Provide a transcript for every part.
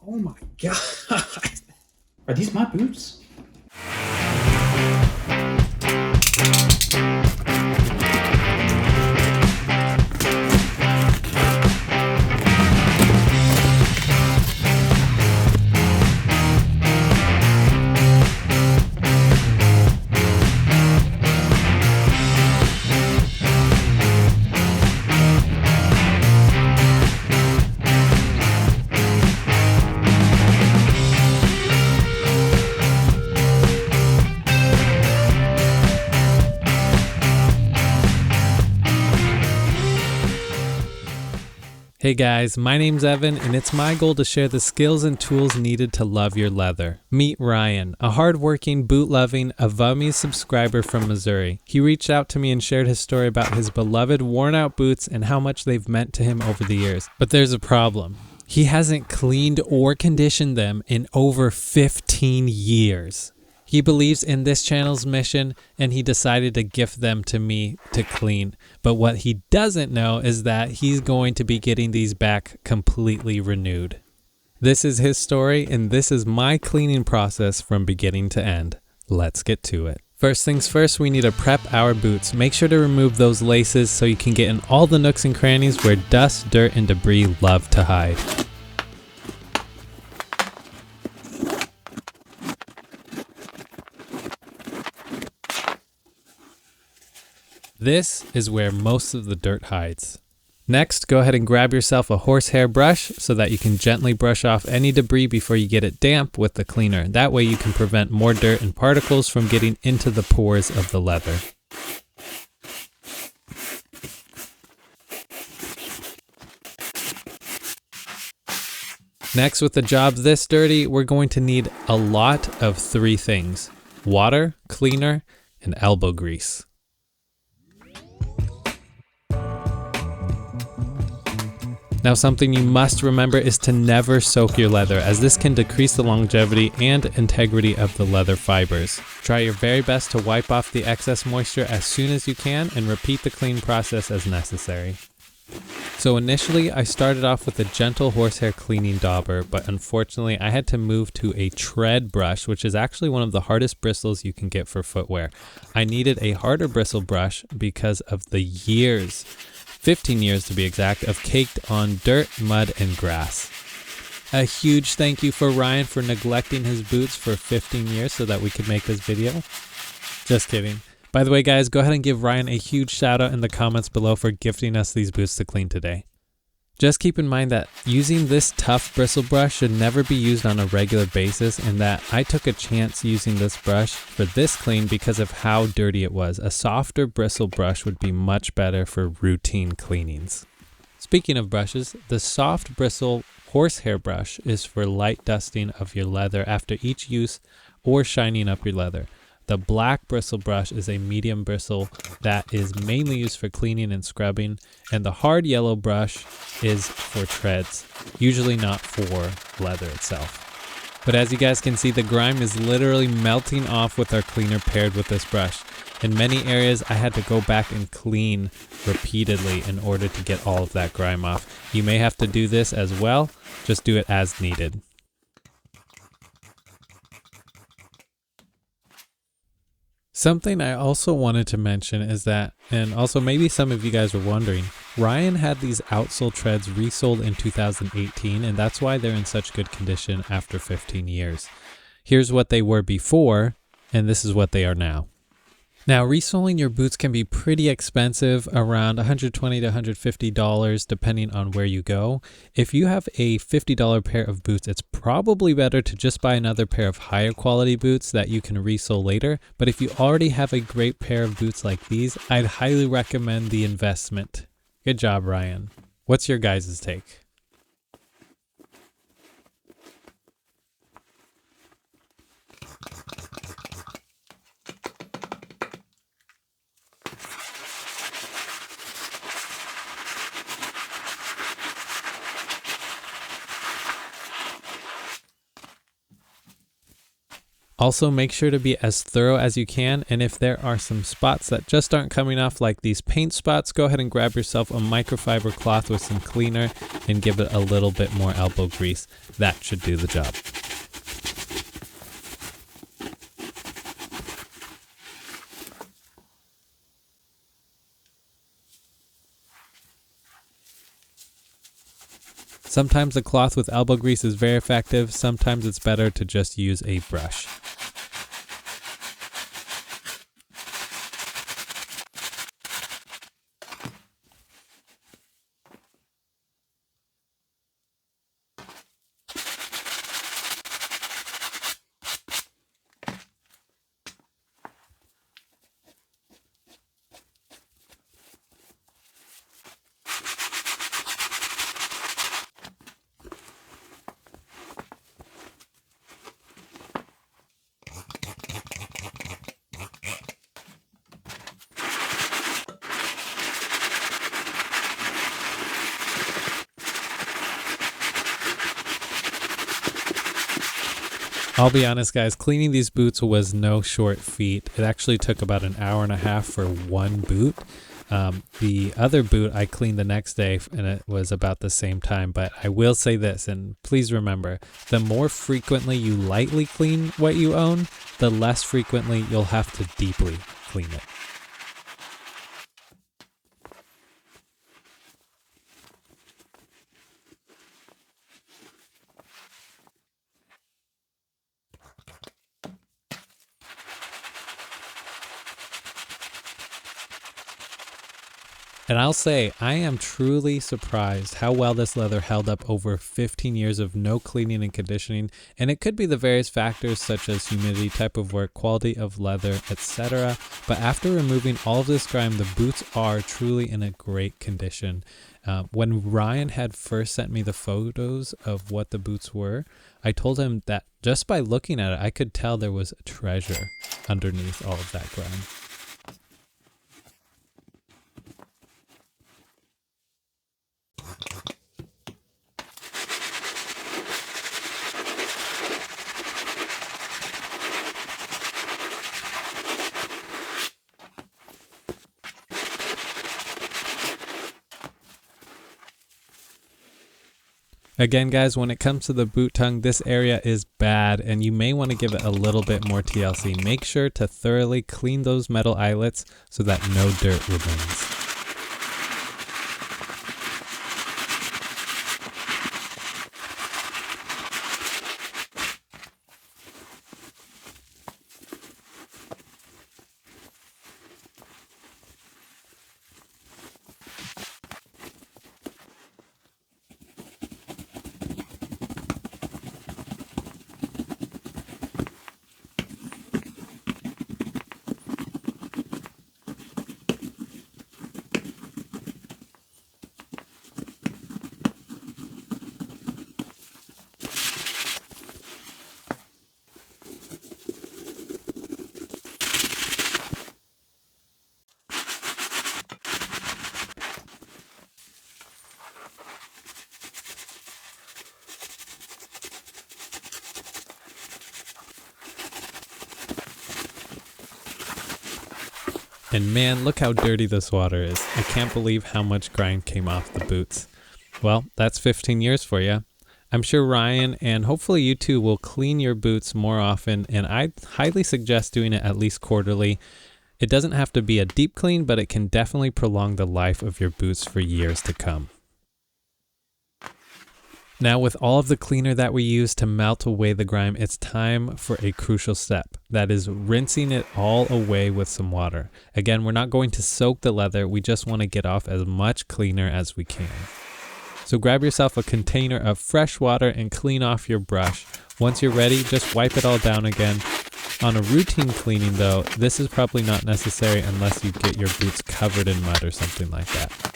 Oh my God. Are these my boots? Hey guys, my name's Evan, and it's my goal to share the skills and tools needed to love your leather. Meet Ryan, a hardworking, boot-loving Avami subscriber from Missouri. He reached out to me and shared his story about his beloved worn-out boots and how much they've meant to him over the years. But there's a problem. He hasn't cleaned or conditioned them in over 15 years. He believes in this channel's mission, and he decided to gift them to me to clean. But what he doesn't know is that he's going to be getting these back completely renewed. This is his story, and this is my cleaning process from beginning to end. Let's get to it. First things first, we need to prep our boots. Make sure to remove those laces so you can get in all the nooks and crannies where dust, dirt, and debris love to hide. This is where most of the dirt hides. Next, go ahead and grab yourself a horsehair brush so that you can gently brush off any debris before you get it damp with the cleaner. That way you can prevent more dirt and particles from getting into the pores of the leather. Next, with the job this dirty, we're going to need a lot of three things: water, cleaner, and elbow grease. Now, something you must remember is to never soak your leather, as this can decrease the longevity and integrity of the leather fibers. Try your very best to wipe off the excess moisture as soon as you can and repeat the clean process as necessary. So initially, I started off with a gentle horsehair cleaning dauber, but unfortunately I had to move to a tread brush, which is actually one of the hardest bristles you can get for footwear. I needed a harder bristle brush because of the years, 15 years to be exact, of caked on dirt, mud, and grass. A huge thank you for Ryan for neglecting his boots for 15 years so that we could make this video. Just kidding. By the way, guys, go ahead and give Ryan a huge shout out in the comments below for gifting us these boots to clean today. Just keep in mind that using this tough bristle brush should never be used on a regular basis, and that I took a chance using this brush for this clean because of how dirty it was. A softer bristle brush would be much better for routine cleanings. Speaking of brushes, the soft bristle horsehair brush is for light dusting of your leather after each use or shining up your leather. The black bristle brush is a medium bristle that is mainly used for cleaning and scrubbing, and the hard yellow brush is for treads, usually not for leather itself. But as you guys can see, the grime is literally melting off with our cleaner paired with this brush. In many areas, I had to go back and clean repeatedly in order to get all of that grime off. You may have to do this as well, just do it as needed. Something I also wanted to mention is that, and also maybe some of you guys were wondering, Ryan had these outsole treads resoled in 2018, and that's why they're in such good condition after 15 years. Here's what they were before, and this is what they are now. Now, resoling your boots can be pretty expensive, around $120 to $150 depending on where you go. If you have a $50 pair of boots, it's probably better to just buy another pair of higher quality boots that you can resole later. But if you already have a great pair of boots like these, I'd highly recommend the investment. Good job, Ryan. What's your guys' take? Also, make sure to be as thorough as you can, and if there are some spots that just aren't coming off, like these paint spots, go ahead and grab yourself a microfiber cloth with some cleaner and give it a little bit more elbow grease. That should do the job. Sometimes a cloth with elbow grease is very effective, sometimes it's better to just use a brush. I'll be honest, guys, cleaning these boots was no short feat. It actually took about an hour and a half for one boot. The other boot I cleaned the next day, and it was about the same time. But I will say this, and please remember, the more frequently you lightly clean what you own, the less frequently you'll have to deeply clean it. And I'll say, I am truly surprised how well this leather held up over 15 years of no cleaning and conditioning. And it could be the various factors such as humidity, type of work, quality of leather, etc. But after removing all of this grime, the boots are truly in a great condition. When Ryan had first sent me the photos of what the boots were, I told him that just by looking at it, I could tell there was a treasure underneath all of that grime. Again, guys, when it comes to the boot tongue, this area is bad and you may want to give it a little bit more TLC. Make sure to thoroughly clean those metal eyelets so that no dirt remains. And man, look how dirty this water is. I can't believe how much grime came off the boots. Well, that's 15 years for you. I'm sure Ryan and hopefully you too will clean your boots more often, and I highly suggest doing it at least quarterly. It doesn't have to be a deep clean, but it can definitely prolong the life of your boots for years to come. Now, with all of the cleaner that we use to melt away the grime, it's time for a crucial step. That is rinsing it all away with some water. Again, we're not going to soak the leather. We just want to get off as much cleaner as we can. So grab yourself a container of fresh water and clean off your brush. Once you're ready, just wipe it all down again. On a routine cleaning though, this is probably not necessary unless you get your boots covered in mud or something like that.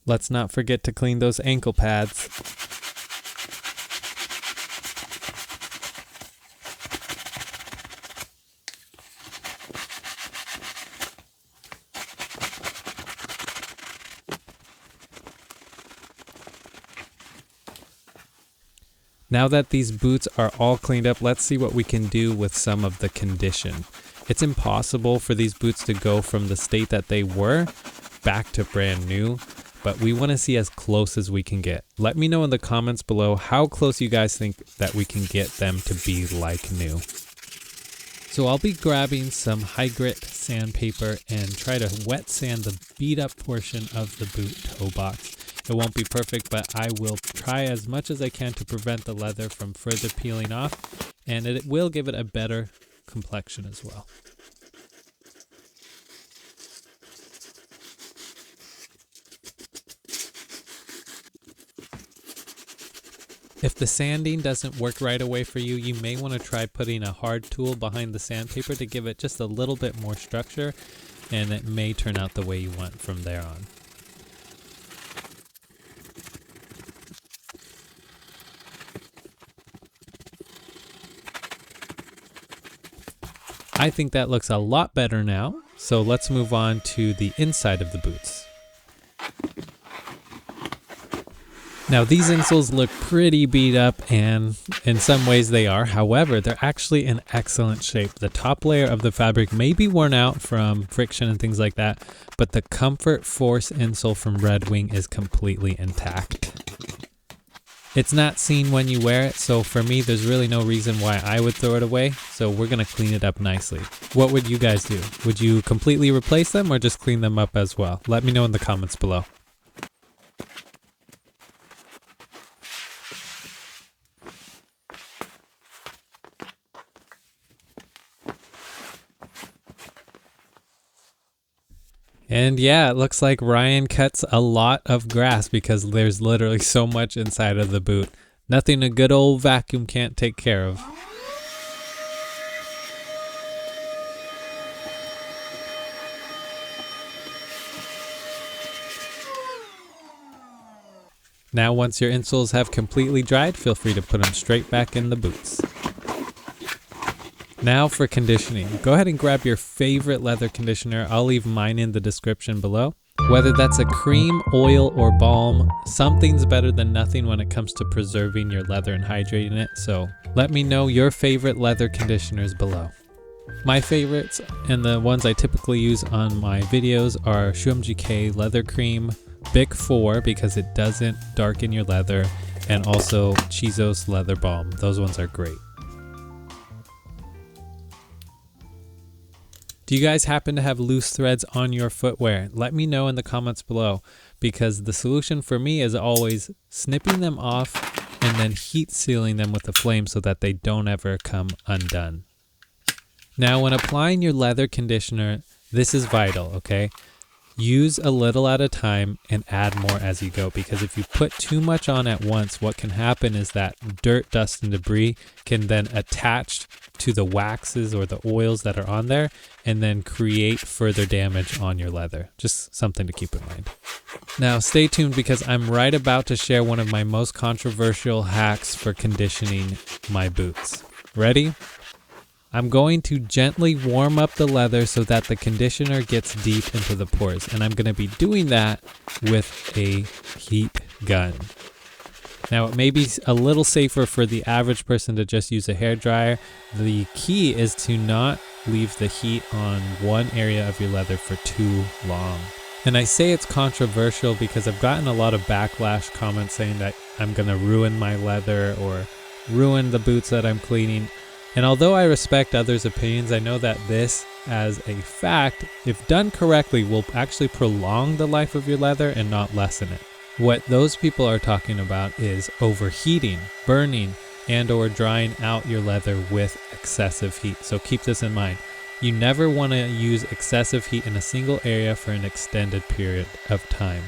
Let's not forget to clean those ankle pads. Now that these boots are all cleaned up, let's see what we can do with some of the condition. It's impossible for these boots to go from the state that they were back to brand new, but we want to see as close as we can get. Let me know in the comments below how close you guys think that we can get them to be like new. So I'll be grabbing some high grit sandpaper and try to wet sand the beat up portion of the boot toe box. It won't be perfect, but I will try as much as I can to prevent the leather from further peeling off, and it will give it a better complexion as well. If the sanding doesn't work right away for you, you may want to try putting a hard tool behind the sandpaper to give it just a little bit more structure, and it may turn out the way you want from there on. I think that looks a lot better now, so let's move on to the inside of the boots. Now these insoles look pretty beat up, and in some ways they are. However, they're actually in excellent shape. The top layer of the fabric may be worn out from friction and things like that, but the Comfort Force insole from Red Wing is completely intact. It's not seen when you wear it, so for me there's really no reason why I would throw it away, so we're gonna clean it up nicely. What would you guys do? Would you completely replace them or just clean them up as well? Let me know in the comments below. And yeah, it looks like Ryan cuts a lot of grass because there's literally so much inside of the boot. Nothing a good old vacuum can't take care of. Now once your insoles have completely dried, feel free to put them straight back in the boots. Now for conditioning. Go ahead and grab your favorite leather conditioner. I'll leave mine in the description below. Whether that's a cream, oil, or balm, something's better than nothing when it comes to preserving your leather and hydrating it. So let me know your favorite leather conditioners below. My favorites and the ones I typically use on my videos are ShoeMGK Leather Cream, Bic 4 because it doesn't darken your leather, and also Chizo's Leather Balm. Those ones are great. Do you guys happen to have loose threads on your footwear? Let me know in the comments below, because the solution for me is always snipping them off and then heat sealing them with a flame so that they don't ever come undone. Now when applying your leather conditioner, this is vital, okay? Use a little at a time and add more as you go, because if you put too much on at once, what can happen is that dirt, dust, and debris can then attach to the waxes or the oils that are on there and then create further damage on your leather. Just something to keep in mind. Now stay tuned, because I'm right about to share one of my most controversial hacks for conditioning my boots. Ready? I'm going to gently warm up the leather so that the conditioner gets deep into the pores, and I'm going to be doing that with a heat gun. Now it may be a little safer for the average person to just use a hairdryer. The key is to not leave the heat on one area of your leather for too long. And I say it's controversial because I've gotten a lot of backlash comments saying that I'm going to ruin my leather or ruin the boots that I'm cleaning. And although I respect others' opinions, I know that this, as a fact, if done correctly, will actually prolong the life of your leather and not lessen it. What those people are talking about is overheating, burning, and or drying out your leather with excessive heat. So keep this in mind. You never want to use excessive heat in a single area for an extended period of time.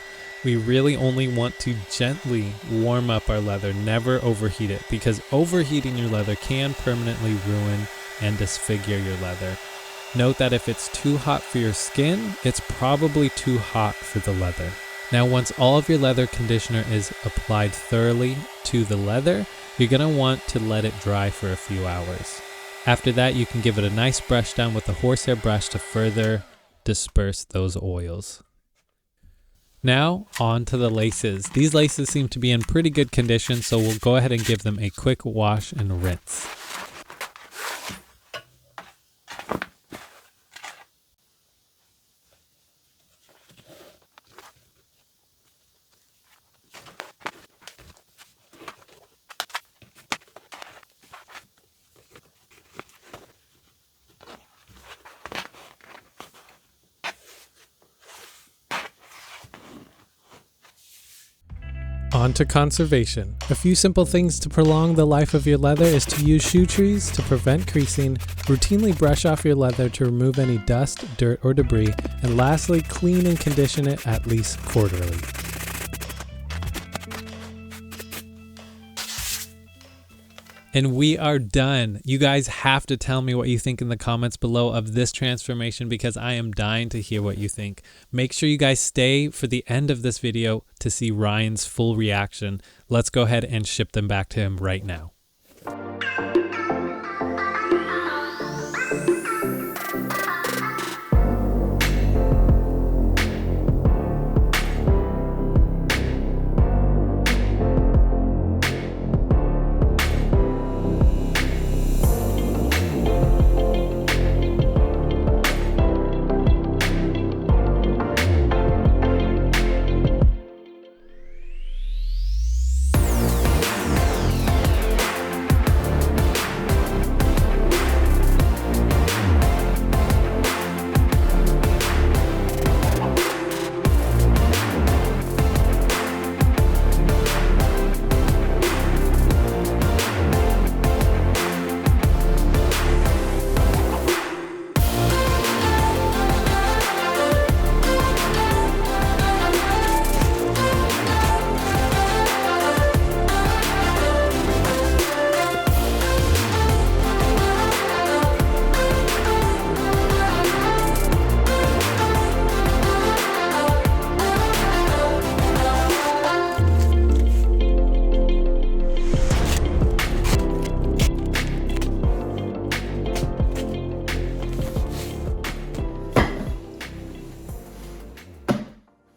We really only want to gently warm up our leather, never overheat it, because overheating your leather can permanently ruin and disfigure your leather. Note that if it's too hot for your skin, it's probably too hot for the leather. Now once all of your leather conditioner is applied thoroughly to the leather, you're going to want to let it dry for a few hours. After that, you can give it a nice brush down with a horsehair brush to further disperse those oils. Now, on to the laces. These laces seem to be in pretty good condition, so we'll go ahead and give them a quick wash and rinse. On to conservation. A few simple things to prolong the life of your leather is to use shoe trees to prevent creasing, routinely brush off your leather to remove any dust, dirt, or debris, and lastly, clean and condition it at least quarterly. And we are done. You guys have to tell me what you think in the comments below of this transformation because I am dying to hear what you think. Make sure you guys stay for the end of this video to see Ryan's full reaction. Let's go ahead and ship them back to him right now.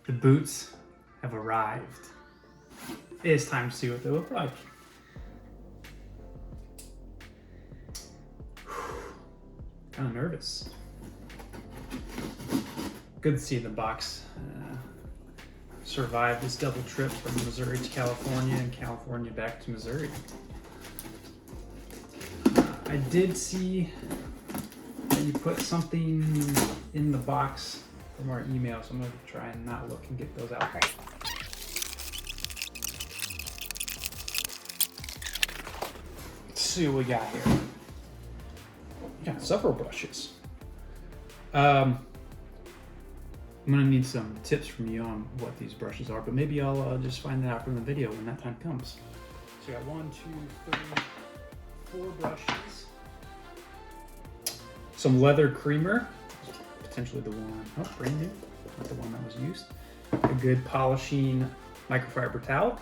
The boots have arrived. It is time to see what they look like. Kind of nervous. Good to see the box survive this double trip from Missouri to California and California back to Missouri. I did see that you put something in the box from our email, so I'm going to try and not look and get those out. Let's see what we got here. We got several brushes. I'm going to need some tips from you on what these brushes are, but maybe I'll just find that out from the video when that time comes. So we got 1, 2, 3, 4 brushes. Some leather creamer. Potentially the one, oh, brand new, not the one that was used. A good polishing microfiber towel.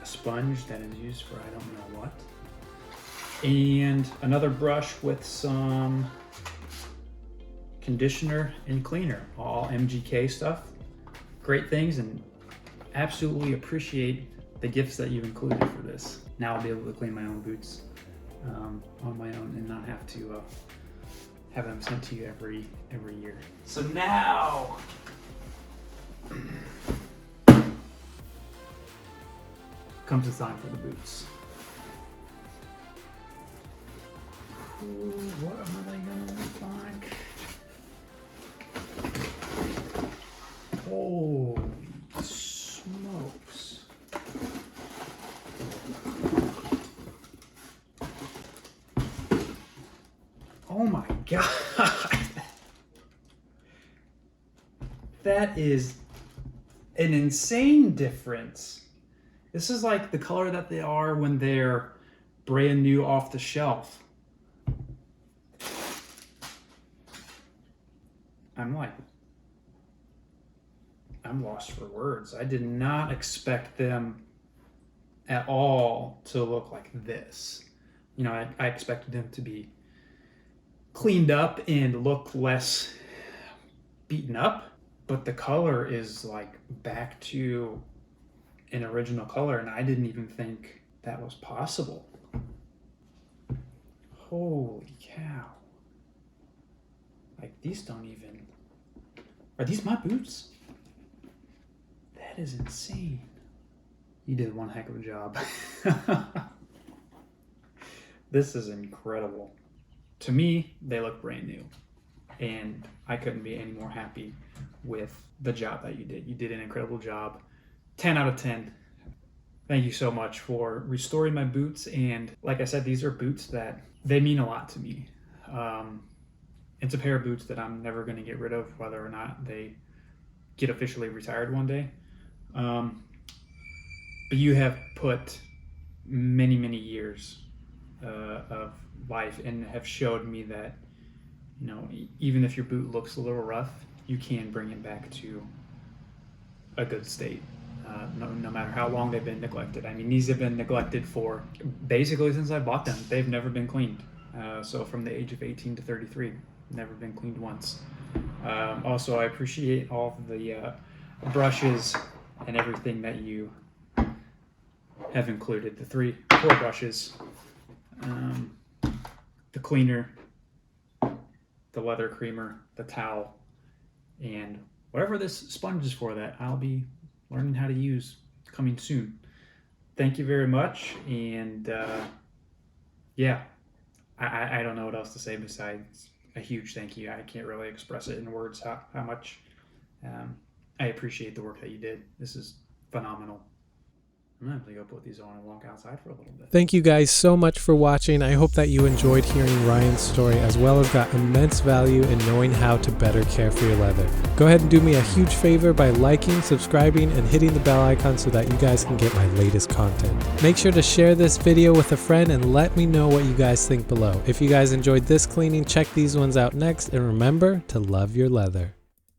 A sponge that is used for I don't know what. And another brush with some conditioner and cleaner. All MGK stuff. Great things, and absolutely appreciate the gifts that you've included for this. Now I'll be able to clean my own boots on my own and not have to have them sent to you every year. So now comes the time for the boots. Ooh, what are they gonna look like? Holy smokes. Oh my God. That is an insane difference. This is like the color that they are when they're brand new off the shelf. I'm lost for words. I did not expect them at all to look like this. You know, I expected them to be cleaned up and look less beaten up. but the color is like back to an original color, and I didn't even think that was possible. Holy cow. Like, these don't even... Are these my boots? That is insane. You did one heck of a job. This is incredible. To me, they look brand new. And I couldn't be any more happy with the job that you did. You did an incredible job. 10 out of 10. Thank you so much for restoring my boots. And like I said, these are boots that they mean a lot to me. It's a pair of boots that I'm never going to get rid of, whether or not they get officially retired one day. But you have put many, many years of life and have showed me that, you know, even if your boot looks a little rough, you can bring it back to a good state, no matter how long they've been neglected. I mean, these have been neglected for basically since I bought them. They've never been cleaned. So from the age of 18 to 33, never been cleaned once. Also, I appreciate all of the brushes and everything that you have included. The 4 brushes, the cleaner, the leather creamer, the towel, and whatever this sponge is for that I'll be learning how to use coming soon. Thank you very much, and yeah, I don't know what else to say besides a huge thank you. I can't really express it in words how much I appreciate the work that you did. This is phenomenal. I'm gonna have to go put these on and walk outside for a little bit. Thank you guys so much for watching. I hope that you enjoyed hearing Ryan's story, as well as got immense value in knowing how to better care for your leather. Go ahead and do me a huge favor by liking, subscribing, and hitting the bell icon so that you guys can get my latest content. Make sure to share this video with a friend and let me know what you guys think below. If you guys enjoyed this cleaning, check these ones out next, and remember to love your leather.